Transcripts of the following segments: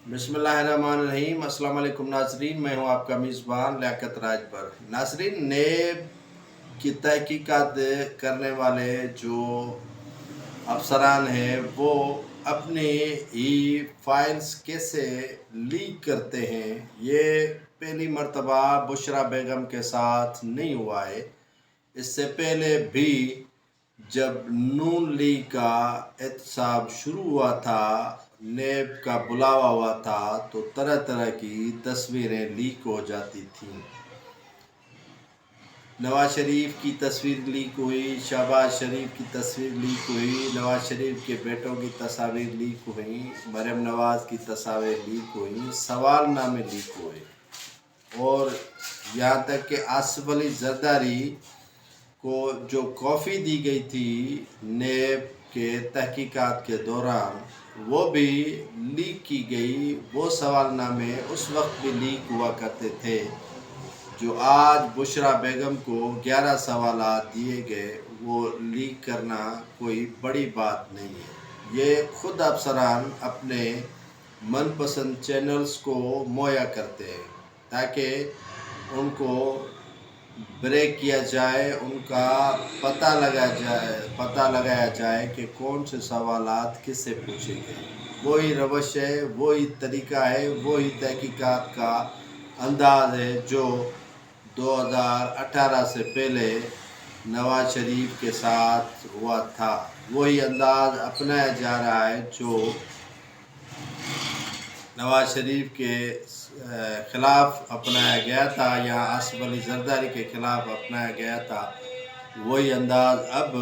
बिस्मिल्लाहिर्रहमानिर्रहीम। अस्सलाम वालेकुम नाजरीन, मैं हूं आपका मेज़बान लियाकत राजबर। नाजरीन, नेब की तहकीकात करने वाले जो अफसरान हैं वो अपनी ही फाइल्स कैसे लीक करते हैं, ये पहली मर्तबा बुशरा बेगम के साथ नहीं हुआ है। इससे पहले भी जब नून लीग का एहतसाब शुरू हुआ था, नेब का बुलावा हुआ था, तो तरह तरह की तस्वीरें लीक हो जाती थीं। नवाज शरीफ की तस्वीर लीक हुई, शहबाज शरीफ की तस्वीर लीक हुई, नवाज शरीफ के बेटों की तस्वीर लीक हुई, मरियम नवाज की तस्वीर लीक हुई, सवालनामे लीक हुए और यहाँ तक कि आसिफ अली जरदारी को जो कॉफ़ी दी गई थी नेब के तहकीकात के दौरान, वो भी लीक की गई। वो सवालनामे उस वक्त भी लीक हुआ करते थे। जो आज बुशरा बेगम को 11 सवालात दिए गए, वो लीक करना कोई बड़ी बात नहीं है। ये खुद अफसरान अपने मनपसंद चैनल्स को मुहैया करते हैं ताकि उनको ब्रेक किया जाए, उनका पता लगाया जाए कि कौन से सवालात किससे पूछे गए। वही रवश है, वही तरीका है, वही तहकीकात का अंदाज़ है जो 2018 से पहले नवाज शरीफ के साथ हुआ था। वही अंदाज़ अपनाया जा रहा है जो नवाज शरीफ के ख़िलाफ़ अपनाया गया था या आसिफ अली जरदारी के ख़िलाफ़ अपनाया गया था। वही अंदाज़ अब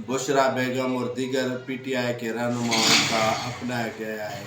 बुशरा बेगम और दीगर PTI के रहनुमाओं का अपनाया गया है।